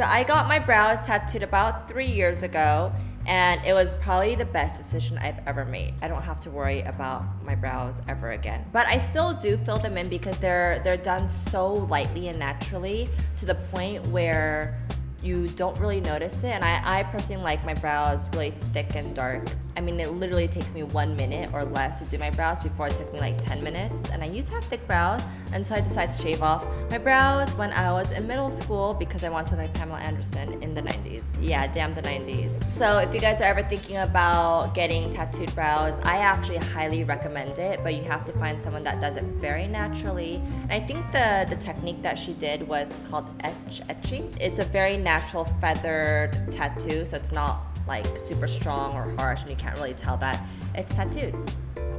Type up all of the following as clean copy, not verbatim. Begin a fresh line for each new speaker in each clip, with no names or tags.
So I got my brows tattooed about 3 years ago, and it was probably the best decision I've ever made. I don't have to worry about my brows ever again. But I still do fill them in because they're done so lightly and naturally to the point where you don't really notice it. And I personally like my brows really thick and dark. I mean, it literally takes me 1 minute or less to do my brows. Before it took me like 10 minutes. And I used to have thick brows until I decided to shave off my brows when I was in middle school because I wanted to like Pamela Anderson in the 90s. Yeah, damn the 90s. So if you guys are ever thinking about getting tattooed brows, I actually highly recommend it, but you have to find someone that does it very naturally. And I think the technique that she did was called etching. It's a very natural feathered tattoo, so it's not like super strong or harsh and you can't really tell that it's tattooed.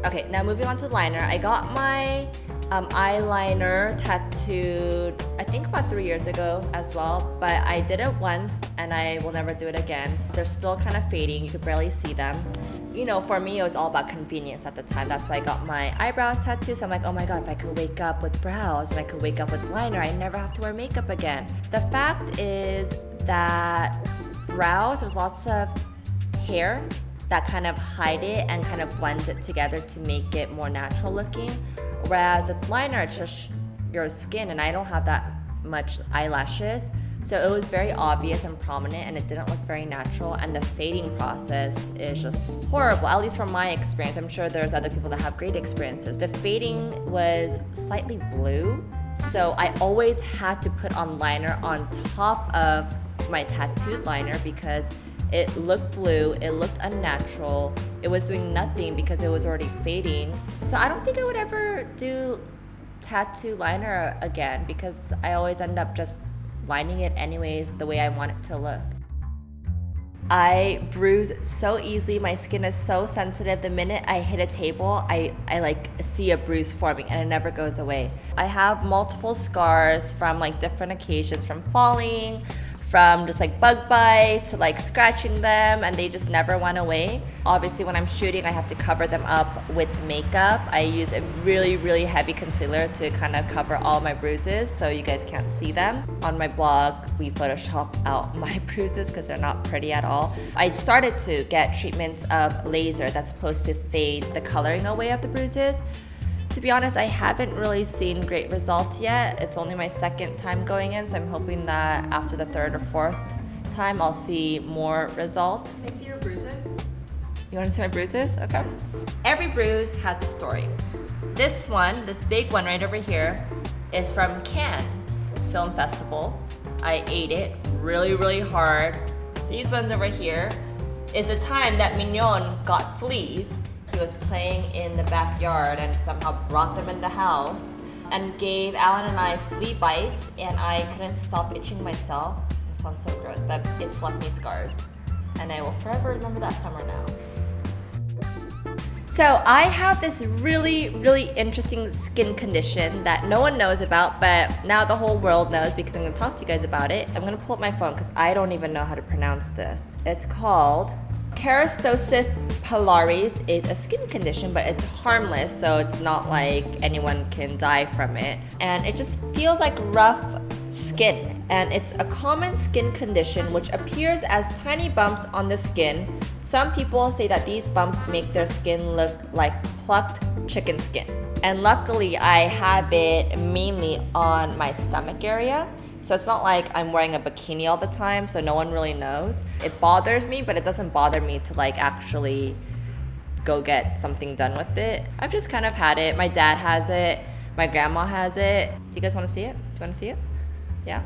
Okay, now moving on to liner. I got my eyeliner tattooed I think about 3 years ago as well, but I did it once and I will never do it again. They're still kind of fading, you could barely see them. You know, for me it was all about convenience at the time. That's why I got my eyebrows tattooed. So I'm like, oh my god, if I could wake up with brows and I could wake up with liner, I never have to wear makeup again. The fact is that brows, there's lots of hair that kind of hide it and kind of blends it together to make it more natural looking. Whereas with liner, it's just your skin, and I don't have that much eyelashes. So it was very obvious and prominent, and it didn't look very natural, and the fading process is just horrible, at least from my experience. I'm sure there's other people that have great experiences. The fading was slightly blue, so I always had to put on liner on top of my tattooed liner because it looked blue, it looked unnatural, it was doing nothing because it was already fading. So I don't think I would ever do tattoo liner again because I always end up just lining it anyways the way I want it to look. I bruise so easily, my skin is so sensitive. The minute I hit a table, I like see a bruise forming and it never goes away. I have multiple scars from like different occasions, from falling, from just like bug bites to like scratching them, and they just never went away. Obviously when I'm shooting, I have to cover them up with makeup. I use a really, really heavy concealer to kind of cover all my bruises so you guys can't see them. On my blog, we Photoshop out my bruises because they're not pretty at all. I started to get treatments of laser that's supposed to fade the coloring away of the bruises. To be honest, I haven't really seen great results yet. It's only my second time going in, so I'm hoping that after the third or fourth time, I'll see more results.
Can I see your bruises?
You want to see my bruises? Okay. Every bruise has a story. This one, this big one right over here, is from Cannes Film Festival. I ate it really, really hard. These ones over here is the time that Mignon got fleas. He was playing in the backyard and somehow brought them in the house and gave Alan and I flea bites, and I couldn't stop itching myself. It sounds so gross, but it's left me scars. And I will forever remember that summer now. So I have this really, really interesting skin condition that no one knows about, but now the whole world knows because I'm gonna talk to you guys about it. I'm gonna pull up my phone because I don't even know how to pronounce this. It's called keratosis pilaris. It's a skin condition, but it's harmless, so it's not like anyone can die from it. And it just feels like rough skin. And it's a common skin condition which appears as tiny bumps on the skin. Some people say that these bumps make their skin look like plucked chicken skin. And luckily, I have it mainly on my stomach area. So it's not like I'm wearing a bikini all the time, so no one really knows. It bothers me, but it doesn't bother me to like actually go get something done with it. I've just kind of had it. My dad has it. My grandma has it. Do you guys want to see it? Do you want to see it? Yeah?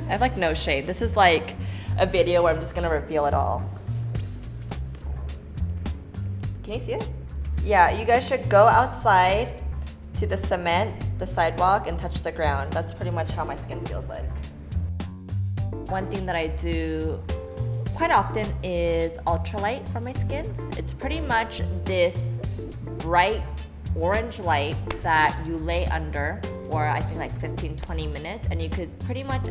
I have like no shade. This is like a video where I'm just gonna reveal it all. Can you see it? Yeah, you guys should go outside to the cement, the sidewalk, and touch the ground. That's pretty much how my skin feels like. One thing that I do quite often is ultralight for my skin. It's pretty much this bright orange light that you lay under for I think like 15-20 minutes, and you could pretty much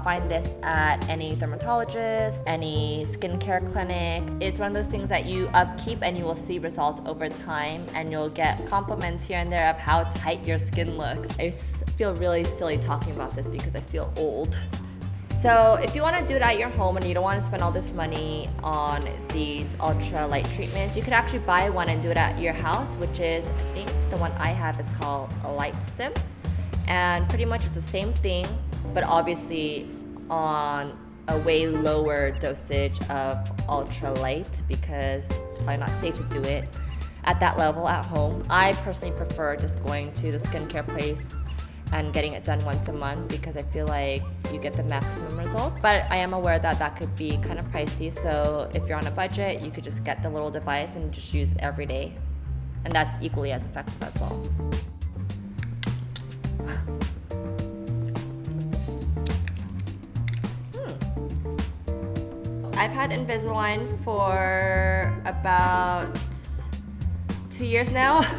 find this at any dermatologist, any skincare clinic. It's one of those things that you upkeep and you will see results over time, and you'll get compliments here and there of how tight your skin looks. I feel really silly talking about this because I feel old. So if you want to do it at your home and you don't want to spend all this money on these ultralight treatments, you could actually buy one and do it at your house, which is, I think the one I have is called a light stim. And pretty much it's the same thing, but obviously on a way lower dosage of ultralight because it's probably not safe to do it at that level at home. I personally prefer just going to the skincare place and getting it done once a month because I feel like you get the maximum results. But I am aware that that could be kind of pricey, so if you're on a budget, you could just get the little device and just use it every day. And that's equally as effective as well. I've had Invisalign for about 2 years now.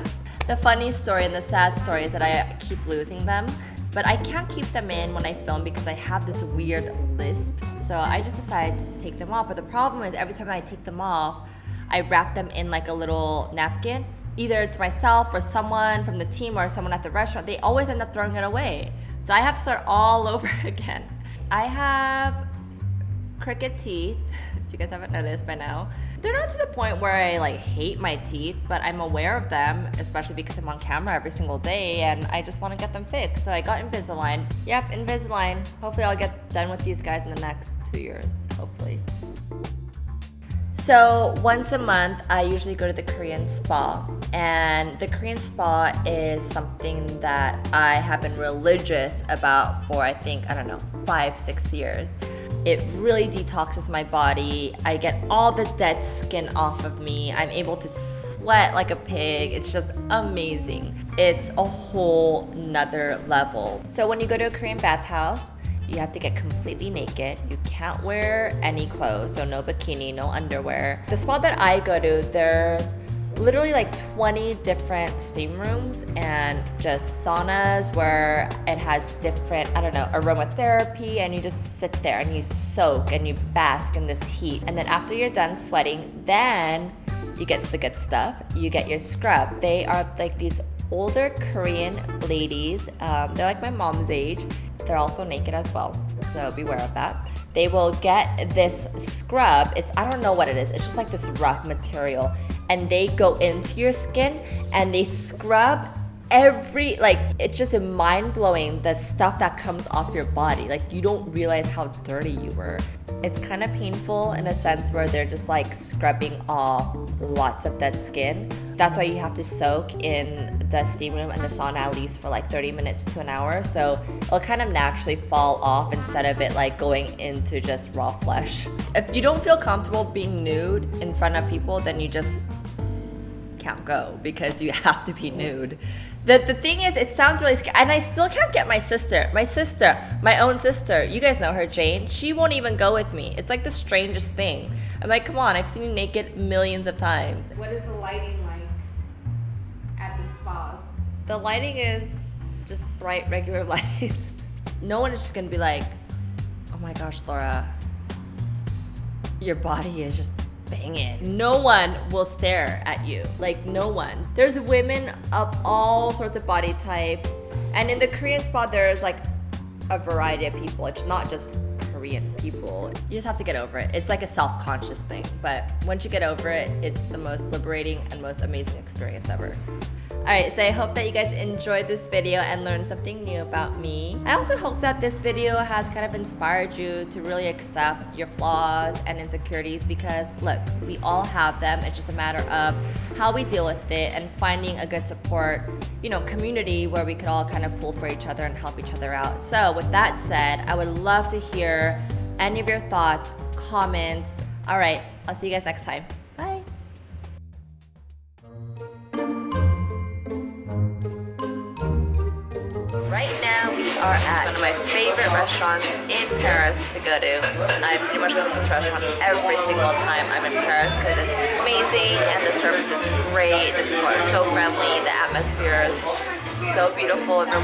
The funny story and the sad story is that I keep losing them, but I can't keep them in when I film because I have this weird lisp. So I just decided to take them off. But the problem is every time I take them off, I wrap them in like a little napkin, either to myself or someone from the team or someone at the restaurant. They always end up throwing it away. So I have to start all over again. I have crooked teeth, if you guys haven't noticed by now. They're not to the point where I like hate my teeth, but I'm aware of them, especially because I'm on camera every single day and I just want to get them fixed. So I got Invisalign. Yep, Invisalign. Hopefully I'll get done with these guys in the next 2 years, hopefully. So once a month, I usually go to the Korean spa. And the Korean spa is something that I have been religious about for, I think, I don't know, 5-6 years. It really detoxes my body. I get all the dead skin off of me. I'm able to sweat like a pig. It's just amazing. It's a whole nother level. So when you go to a Korean bathhouse, you have to get completely naked. You can't wear any clothes, so no bikini, no underwear. The spa that I go to, there's literally like 20 different steam rooms and just saunas where it has different, I don't know, aromatherapy, and you just sit there and you soak and you bask in this heat. And then after you're done sweating, then you get to the good stuff. You get your scrub. They are like these older Korean ladies. They're like my mom's age. They're also naked as well, so beware of that. They will get this scrub. I don't know what it is. It's just like this rough material. And they go into your skin and they scrub it's just mind-blowing, the stuff that comes off your body. Like, you don't realize how dirty you were. It's kind of painful in a sense where they're just like scrubbing off lots of dead skin. That's why you have to soak in the steam room and the sauna at least for like 30 minutes to an hour. So it'll kind of naturally fall off instead of it like going into just raw flesh. If you don't feel comfortable being nude in front of people, then you just can't go because you have to be nude. The thing is, it sounds really scary, and I still can't get my own sister, you guys know her, Jane, she won't even go with me. It's like the strangest thing. I'm like, come on, I've seen you naked millions of times.
What is the lighting like at these spas?
The lighting is just bright, regular lights. No one is just gonna be like, oh my gosh, Laura, your body is just banging. No one will stare at you. Like, no one. There's women of all sorts of body types. And in the Korean spa, there's like a variety of people. It's not just Korean people. You just have to get over it. It's like a self-conscious thing. But once you get over it, it's the most liberating and most amazing experience ever. Alright, so I hope that you guys enjoyed this video and learned something new about me. I also hope that this video has kind of inspired you to really accept your flaws and insecurities, because look, we all have them. It's just a matter of how we deal with it and finding a good support, community where we could all kind of pull for each other and help each other out. So with that said, I would love to hear any of your thoughts, comments. Alright, I'll see you guys next time. Bye. Right now we are at one of my favorite restaurants in Paris to go to. I pretty much go to this restaurant every single time I'm in Paris because it's amazing and the service is great. The people are so friendly. The atmosphere is so beautiful and romantic.